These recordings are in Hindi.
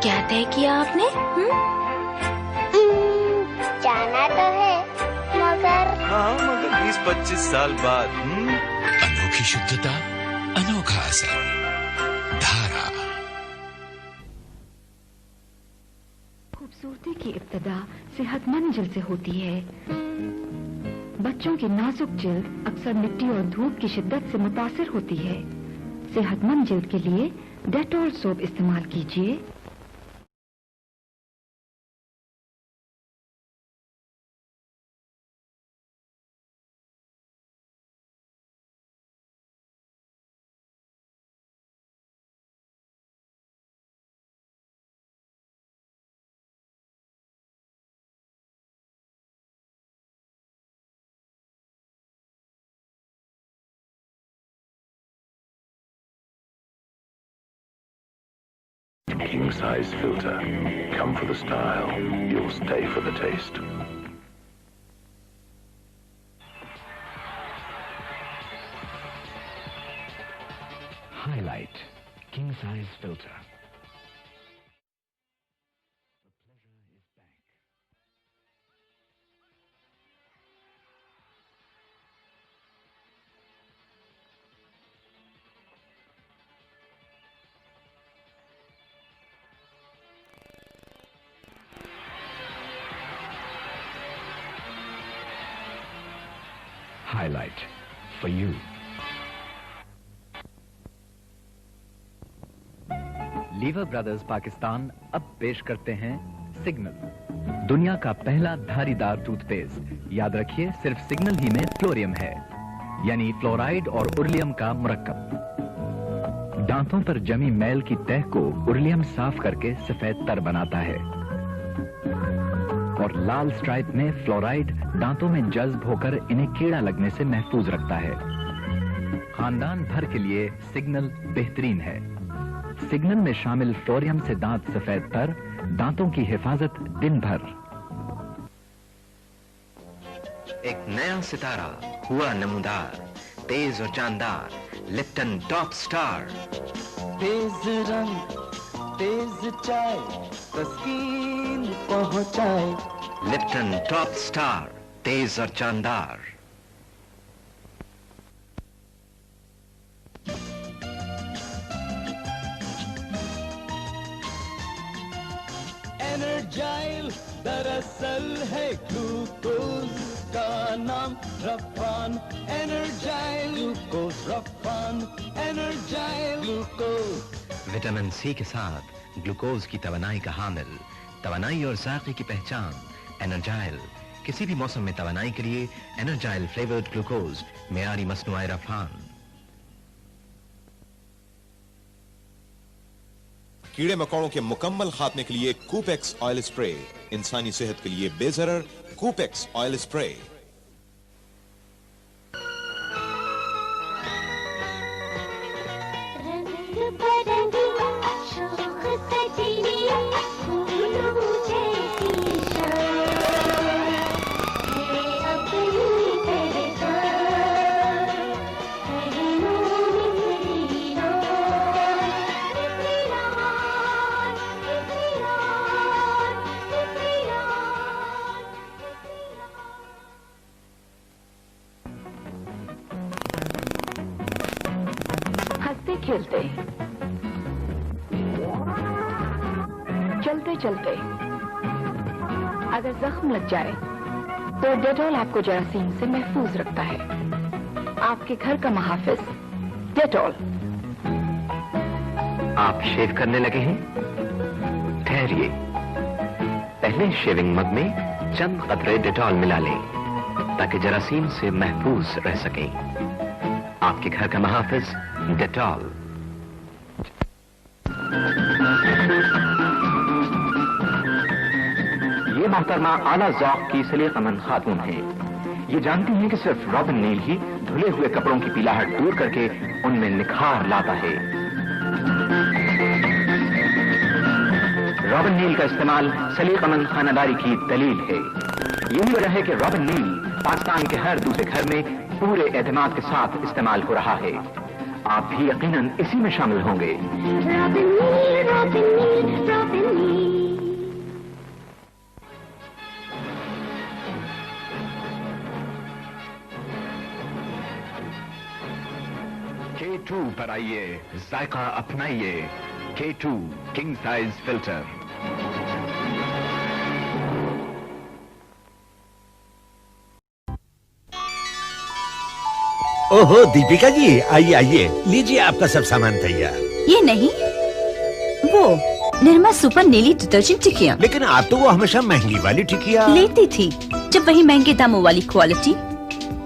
क्या तय किया आपने? जाना तो है मगर मगर 20-25 साल बाद। अनोखी शुद्धता, अनोखा असर। धारा। खूबसूरती की इब्तिदा सेहतमंद जिल्द से होती है। बच्चों की नाजुक जिल्द अक्सर मिट्टी और धूप की शिद्दत से मुतासिर होती है। सेहतमंद जिल्द के लिए डेटॉल सोप इस्तेमाल कीजिए। King size filter. Come for the style, you'll stay for the taste. Highlight king size filter. Highlight for you. Liver brothers Pakistan अब पेश करते हैं सिग्नल, दुनिया का पहला धारीदार टूथपेस्ट। याद रखिए, सिर्फ सिग्नल ही में फ्लोरियम है, यानी फ्लोराइड और उर्लियम का मुरक्कब। दांतों पर जमी मैल की तह को उर्लियम साफ करके सफेद तर बनाता है और लाल स्ट्राइप में फ्लोराइड दांतों में जज्ब होकर इन्हें कीड़ा लगने से महफूज रखता है। खानदान भर के लिए सिग्नल बेहतरीन है। सिग्नल में शामिल फ्लोरियम से दांत सफेद तर, दांतों की हिफाजत दिन भर। एक नया सितारा हुआ नमूदार, तेज और जानदार, लिप्टन टॉप स्टार। तेज रंग, तेज चाय, तस्कीन पहुंचाए। लिप्टन टॉप स्टार, तेज और जानदार। एनर्जाइल दरअसल है ग्लूकोज का नाम, रफ्फान एनर्जाइल ग्लूकोज, रफ्फान एनर्जाइल ग्लूकोज। विटामिन सी के साथ ग्लूकोज की तवानाई का हामिल, तवानाई और जायके की पहचान। एनर्जाइल, किसी भी मौसम में तवानाई के लिए एनर्जाइल फ्लेवर्ड ग्लूकोज, मेयारी मसनुआए रफ्फान। कीड़े मकोड़ों के मुकम्मल खात्मे के लिए कूपेक्स ऑयल स्प्रे, इंसानी सेहत के लिए बेजरर कूपेक्स ऑयल स्प्रे। रंग परंगी शोख सजीनी फूलों जैसी शान है अपनी पहचान पहनूं मेरी रान इतनी रान इतनी रान इतनी रान। हंसते खेलते चलते चलते अगर जख्म लग जाए तो डेटॉल आपको जरासीम से महफूज रखता है। आपके घर का महाफिज डेटॉल। आप शेव करने लगे हैं? ठहरिए, पहले शेविंग मग में चंद कतरे डेटॉल मिला लें ताकि जरासीम से महफूज रह सकें। आपके घर का महाफिज डेटॉल। ये मोहतरमा आला ज़ौक़ की सलीक़मंद खातून है। ये जानती हैं कि सिर्फ रॉबिन नील ही धुले हुए कपड़ों की पीलाहट दूर करके उनमें निखार लाता है। रॉबिन नील का इस्तेमाल सलीक़मंद खानादारी की दलील है। यही वजह है कि रॉबिन नील पाकिस्तान के हर दूसरे घर में पूरे एतमाद के साथ इस्तेमाल हो रहा है। आप भी यकीनन इसी में शामिल होंगे। रॉबिन नील, रॉबिन नील, रॉबिन नील। K2 पर आइए, जायका अपनाइए। K2 king size filter. ओहो दीपिका जी, आइए आइए, लीजिए आपका सब सामान तैयार। ये नहीं, वो निर्मा सुपर नीली डिटर्जेंट टिकिया। लेकिन आप तो वो हमेशा महंगी वाली टिकिया लेती थी। जब वही महंगे दामों वाली क्वालिटी,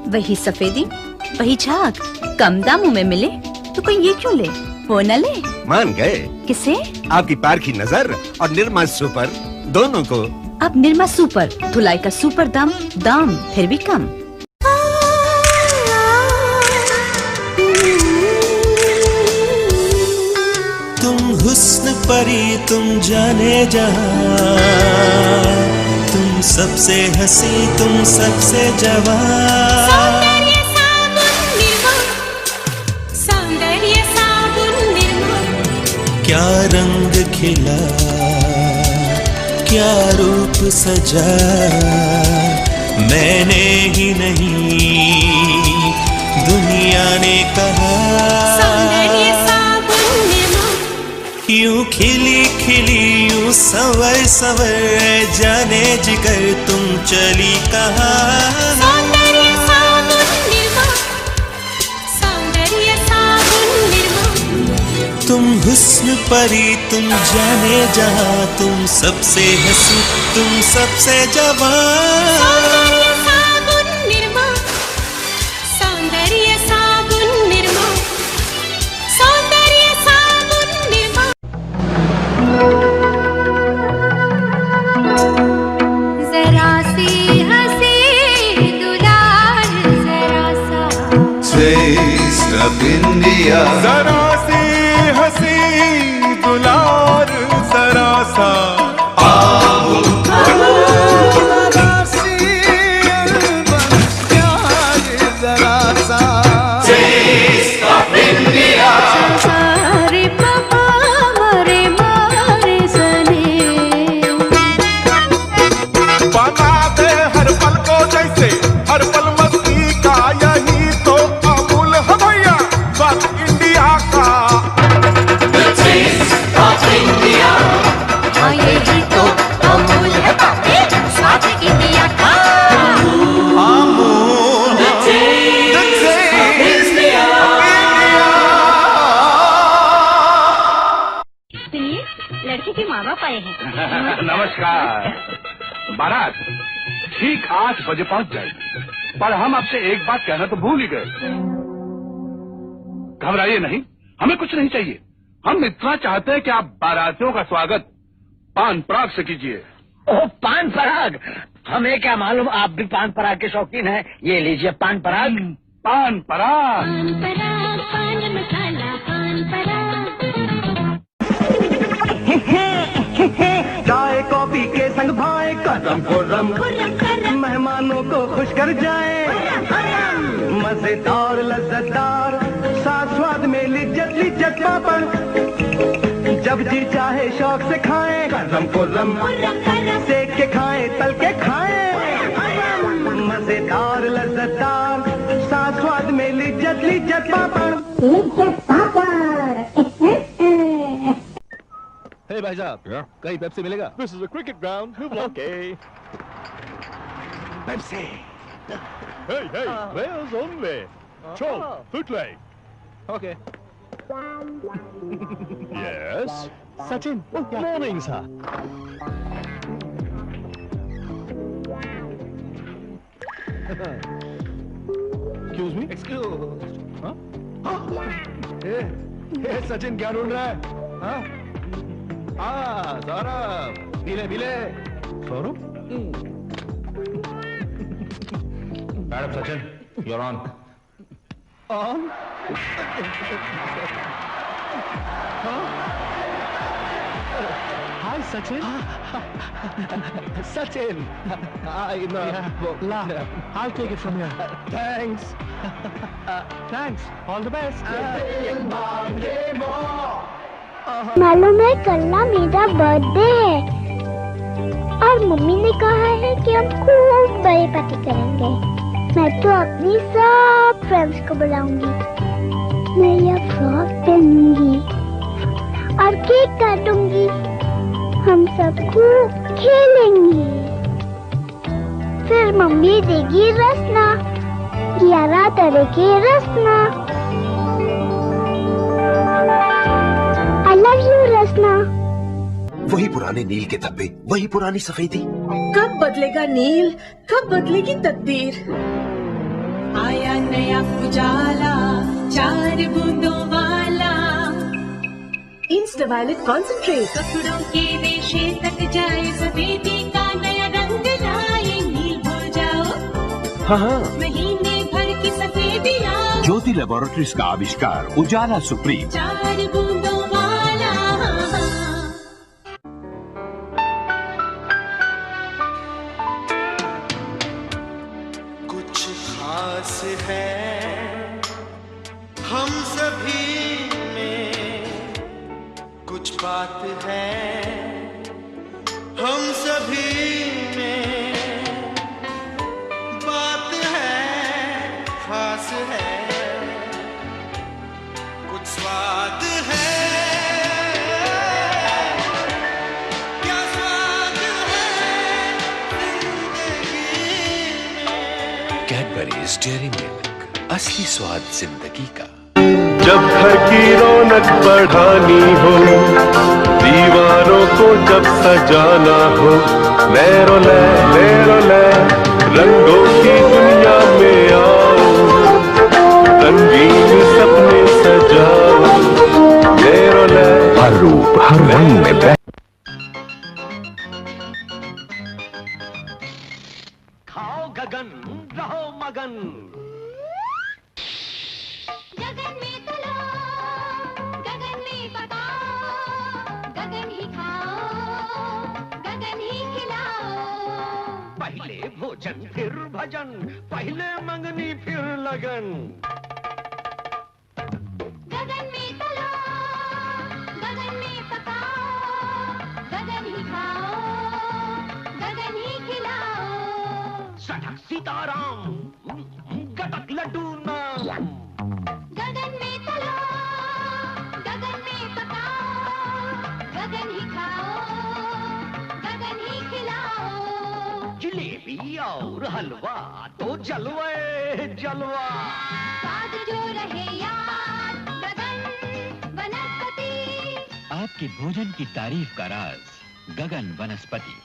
वही सफेदी, वही झाग कम दामों में मिले तो कोई ये क्यों ले? वो न ले। मान गए? किसे? आपकी पारखी नजर और निर्मा सुपर दोनों को। अब निर्मा सुपर, धुलाई का सुपर दाम फिर भी कम। तुम हुस्न परी, तुम जाने जहां, तुम सबसे हंसी, तुम सबसे जवान। क्या रंग खिला, क्या रूप सजा, मैंने ही नहीं दुनिया ने कहा। यूं खिली खिली, यूं संवर संवर, जाने जिगर तुम चली कहाँ। तुम हुस्न परी, तुम जाने जहां, तुम सबसे हंसी, तुम सबसे जवान। जरा सी हंसी दुलार, जरा सा Taste of India. जरा सी हंसी दुलार, जरा सा नमस्कार। बारात ठीक 8 बजे पहुंच जाएगी, पर हम आपसे एक बात कहना तो भूल ही गए। घबराइए नहीं, हमें कुछ नहीं चाहिए। हम इतना चाहते हैं कि आप बारातियों का स्वागत पान पराग से कीजिए। ओह, पान पराग! हमें क्या मालूम आप भी पान पराग के शौकीन हैं। ये लीजिए पान पराग। पान पराग, पान पराग, पान मसाला, पान पराग। करम खुर्रम मेहमानों को खुश कर जाए, मजेदार लज्जतदार साथ स्वाद में लिज्जत लिज्जत पापड़, जब जी चाहे शौक से खाएं करम खुर्रम, सेक के खाएं तल के खाएं, मजेदार लज्जतदार साथ स्वाद में लिज्जत लिज्जत पापड़, लिज्जत पापड़। हे भाई साहब, कहीं पेप्सी मिलेगा? This is a cricket ground. Okay. Pepsi. Hey, players only. Chop, footleg. Okay. Yes. Sachin. Morning, sir. Excuse me? Excuse. Huh? Hey, Sachin, क्या ढूंढ रहा है? हाँ? सौरभ, पीले Saurabh. Madam Sachin, you're on. On? Hi, Sachin. Sachin. I'll take it from here. Thanks. Thanks. All the best. मालूम है कल ना मेरा बर्थडे है और मम्मी ने कहा है कि हम खूब बड़ी पार्टी करेंगे। मैं तो अपनी सब फ्रेंड्स को बुलाऊंगी, मैं यह फ्रॉक पहनूंगी और केक काटूंगी, हम सब खूब खेलेंगे। फिर मम्मी देगी रसना, 11 तरह के रसना। I love you, रसना। वही पुराने नील के धब्बे, वही पुरानी सफेदी। कब बदलेगा नील, कब बदलेगी तकदीर? आया नया उजाला 4 बूंदों वाला, इंस्टावायलेट कॉन्सेंट्रेट, कपड़ों के रेशे तक जाए, सफेदी का नया रंग लाए, नील भूल जाओ। हाँ, महीने भर की सफेदी लाओ, ज्योति लैबोरेटरीज का आविष्कार उजाला सुप्रीम। 4 बूंदों वाला। कुछ खास है हम सभी में, कुछ बात है हम सभी में, बात है खास है, कुछ स्वाद है, क्या स्वाद है जिंदगी में। कैडबरीज डेयरी मिल्क, असली स्वाद जिंदगी का। जब घर की रौनक बढ़ानी हो, दीवारों को जब सजाना हो, ले रंगों की दुनिया में आओ, रंगीन सपने सजाओ, ले हर रूप हर रंग में खाओ गगन, रहो मगन। गगन में तलो, गगन में पकाओ, गगन ही खाओ, गगन ही खिलाओ। पहले भोजन फिर भजन, पहले मंगनी फिर लगन। गगन में तलो, गगन में पकाओ, गगन ही खाओ, गगन ही खिलाओ। सटक सीताराम, गटक लड्डू नाम। गगन में तलो, गगन में पकाओ, गगन ही खाओ, गगन ही खिलाओ। जिलेबी और हलवा तो जलवे जलवा। स्वाद जो रहे याद, गगन वनस्पति। आपके भोजन की तारीफ का राज गगन वनस्पति।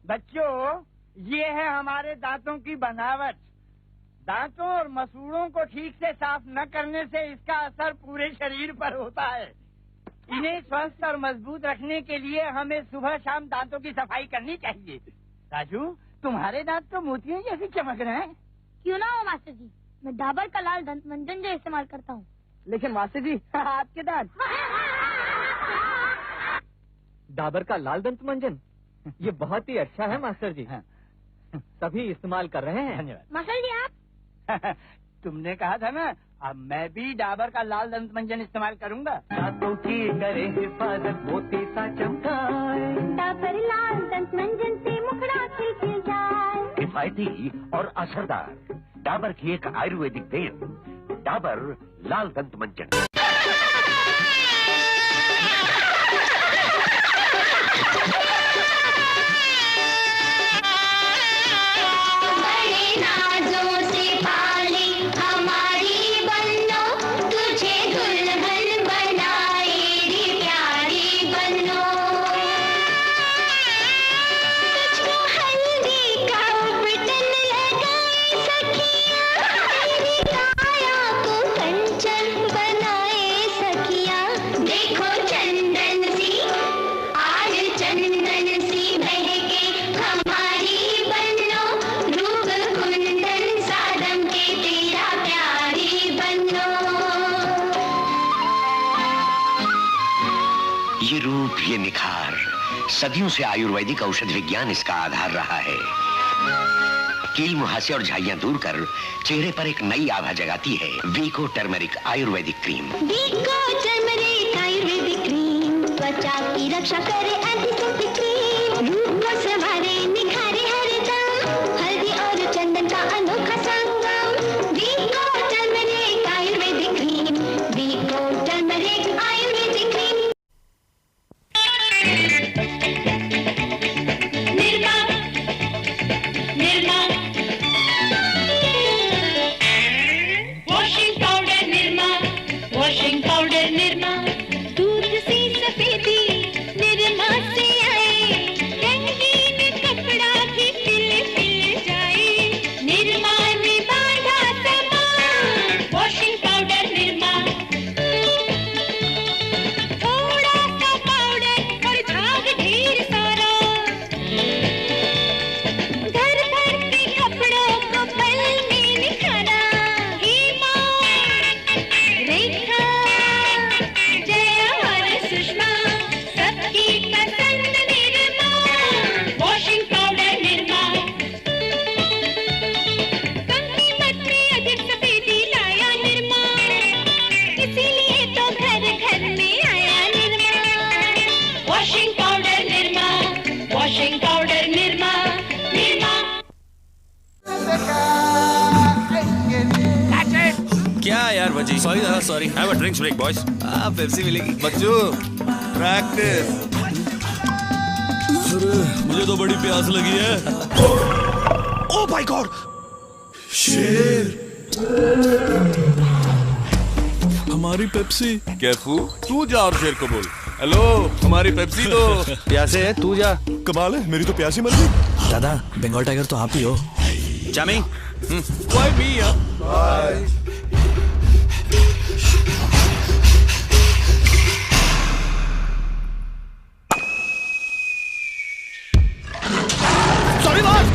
बच्चों, ये है हमारे दांतों की बनावट। दांतों और मसूड़ों को ठीक से साफ न करने से इसका असर पूरे शरीर पर होता है। इन्हें स्वस्थ और मजबूत रखने के लिए हमें सुबह शाम दांतों की सफाई करनी चाहिए। राजू, तुम्हारे दांत तो मोतियों जैसे चमक रहे हैं। क्यों ना हो मास्टर जी, मैं डाबर का लाल दंत मंजन जो इस्तेमाल करता हूँ। लेकिन मास्टर जी आपके दांत। डाबर का लाल दंत मंजन, ये बहुत ही अच्छा है मास्टर जी। सभी इस्तेमाल कर रहे हैं। धन्यवाद मास्टर जी आप तुमने कहा था ना, अब मैं भी डाबर का लाल दंत मंजन इस्तेमाल करूंगा। दांतों की करे हिफाजत मोती सा चमकाए, डाबर लाल दंत मंजन से मुखड़ा खिल जाए। किफायती और असरदार डाबर की एक आयुर्वेदिक देन, डाबर लाल दंत मंजन। ये रूप, ये निखार, सदियों से आयुर्वेदिक औषध विज्ञान इसका आधार रहा है। कील मुहासे और झाइयां दूर कर चेहरे पर एक नई आभा जगाती है वीको turmeric ayurvedic cream. Vicco turmeric ayurvedic cream त्वचा की रक्षा करे, एंटीसेप्टिक क्रीम रूप को संवारे, निखारे हरदम, हल्दी और चंदन का अनोखा संगम। Vicco turmeric ayurvedic cream, Vicco turmeric ayurvedic cream. Sorry दादा, sorry. Have a drinks break boys. Pepsi मिलेगी बच्चों। प्रैक्टिस। मुझे तो बड़ी प्यास लगी है। ओह माय गॉड, शेर। हमारी पेप्सी। कैफू, तू जा और शेर को बोल, हेलो हमारी पेप्सी दो। प्यासे है, तू जा। कमाल है, मेरी तो प्यासी मर गई। दादा, बंगाल टाइगर तो आप ही हो। Jamming. Why me? Bye. Sorry, boss.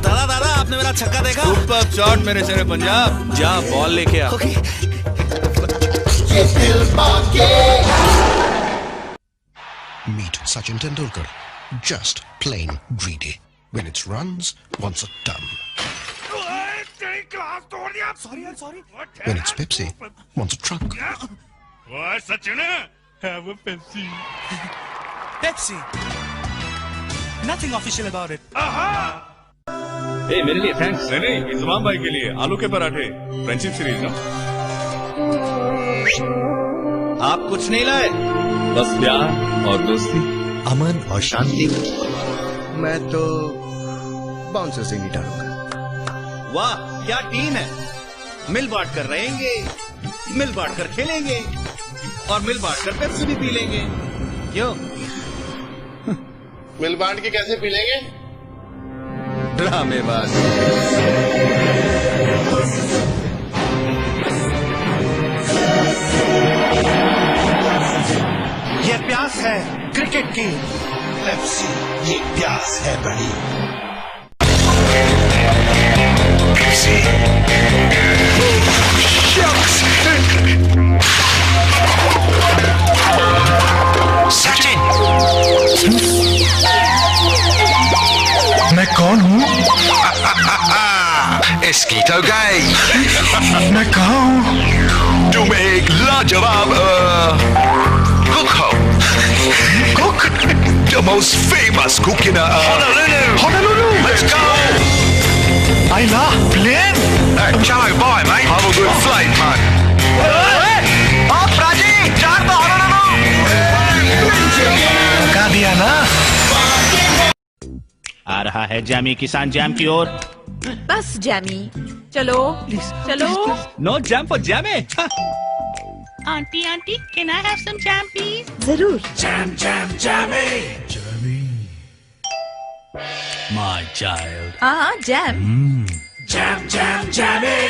दादा, आपने मेरा छक्का देखा? सुपर शॉट मेरे शेरे पंजाब। जा बॉल लेके आ। Meet Sachin Tendulkar, just plain greedy. When it's runs, wants a ton. Sorry. When it's Pepsi, wants a truck. What, Sachin? Have a Pepsi. Pepsi. Nothing official about it. Hey, मेरे लिए थैंक्स। नहीं, इस्माम भाई के लिए आलू के पराठे। फ्रेंडशिप सीरीज ना। आप कुछ नहीं लाए? बस प्यार और दोस्ती, अमन और शांति। मैं तो बाउंसर से नहीं डालूंगा। वाह, क्या टीम है। मिल बांट कर रहेंगे, मिल बांट कर खेलेंगे और मिल बांट कर पेप्सी भी पी लेंगे। क्यों? मिल बांट के कैसे पी लेंगे? ड्रामेबाज। ये प्यास है क्रिकेट की, पेप्सी, ये प्यास है बड़ी। सचिन, मैं कौन हूँ? एस्कीटो गाई। मैं कहाँ हूँ? तुम एक लाजवाब cook हो। Cook? The most famous cook in Honolulu. Honolulu. Let's go. Ayla, plane? Chalo, bye, mate. Have a good flight, man. Prachi, चार तो लगा दिया ना। आ रहा है जैमी किसान जैम की ओर। बस जैमी, चलो चलो। No jam for jammy. Aunty aunty, can I have some jam please? जरूर। Jam, jam, jammy. My child. हाँ jam. Jam, jam, jammy.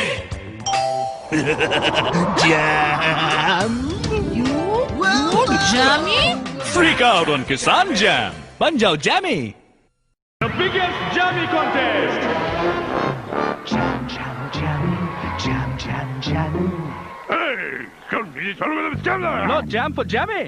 Jam. Jammy? Freak out on किसान जैम। बन जाओ jammy. The biggest jammy contest. Jam, jam, jammy. Jam, jam, jammy. Hey, come be with the jammer. No jam for Jammy.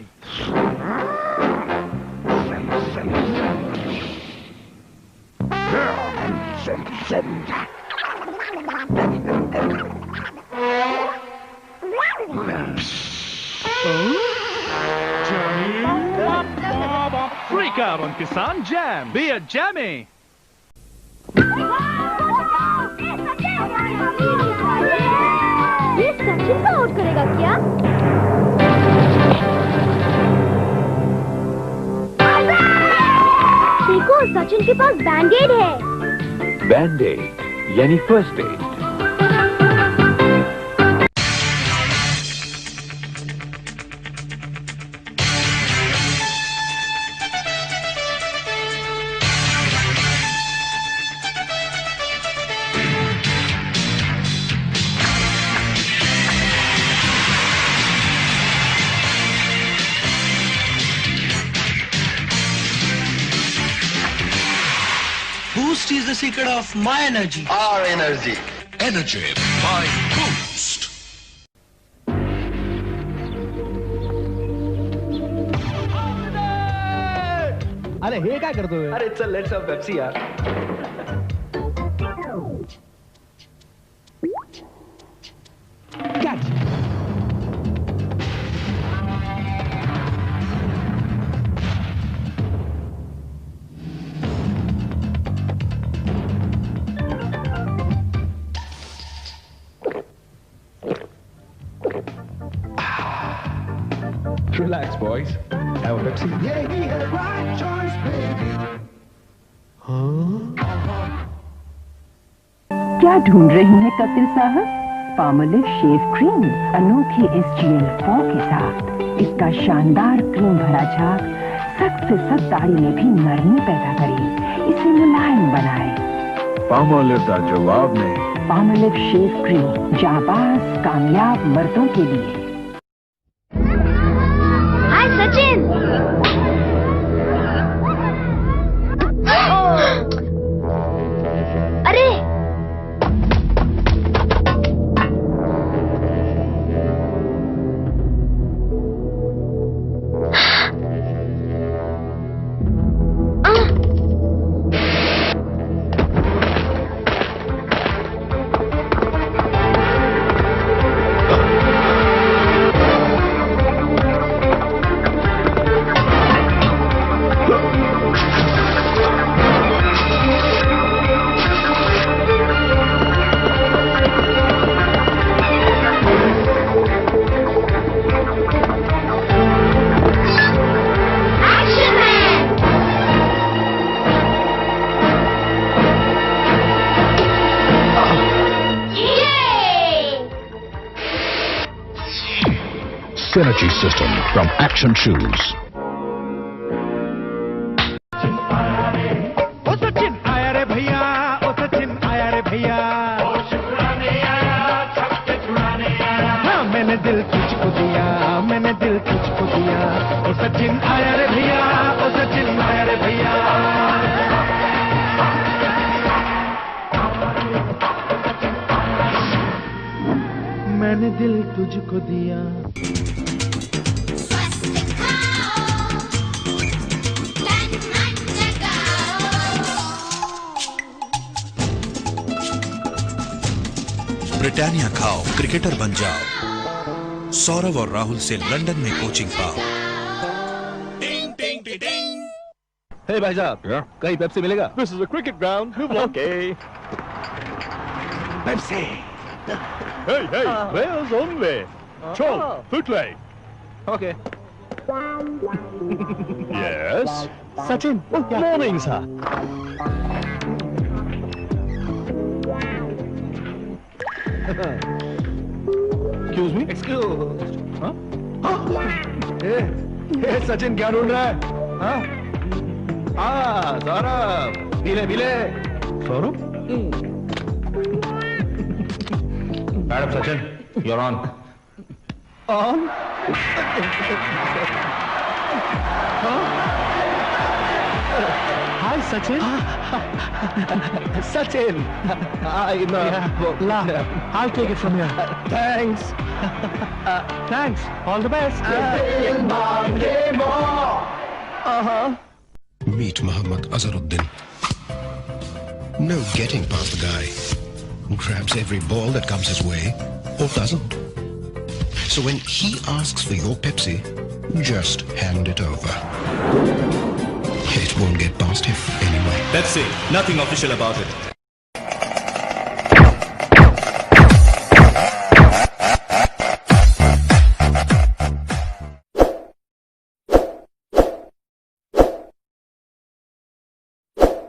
Freak out on Kisan Jam. Be a Jammy. ये सचिन को आउट करेगा क्या? देखो सचिन के पास बैंडेड है। बैंडेड यानी first aid. Boost is the secret of my energy. Our energy. Energy by Boost. अरे हे काय करतोय? अरे चल लेट्स हॅव पेप्सी यार. Relax, boys. Have a Pepsi. Yeah, he had right choice, baby. क्या ढूंढ रही हैं कपिल साहब? पामोलिव शेव क्रीम अनोखी SGL4 के साथ। इसका शानदार क्रीम भरा झाग सख्त से सख्त दाढ़ी में भी नरमी पैदा करे, इसे मुलायम बनाए। पामोलिव का जवाब में। पामोलिव शेव क्रीम जाबाज कामयाब मर्दों के लिए। हाय सचिन। अरे Synergy system from Action Shoes. ओ सचिन आया रे भैया, ओ सचिन आया रे भैया। हाँ मैंने दिल तुझको दिया, मैंने दिल तुझको दिया। ओ सचिन आया रे भैया, ओ सचिन आया रे भैया। दिल तुझको दिया। ब्रिटानिया खाओ, क्रिकेटर बन जाओ। सौरव और राहुल से लंदन में कोचिंग पाओ। हे भाई साहब, कहीं पेप्सी मिलेगा? This is a cricket ground. Okay. Pepsi. Hey, where's only? Chop, footway. Okay. Yes. Sachin. Morning, sir. Excuse me? Excuse. Huh? Hey, Sachin, क्या ढूंढ रहा है? हाँ? सौरभ, मिले। Saurabh? Madam Sachin, you're on. On? Hi, Sachin. Sachin. I'll take it from here. Thanks. Thanks. All the best. Meet Muhammad Azharuddin. No getting past the guy. Grabs every ball that comes his way, or doesn't. So when he asks for your Pepsi, just hand it over. It won't get past him anyway. Pepsi, nothing official about it.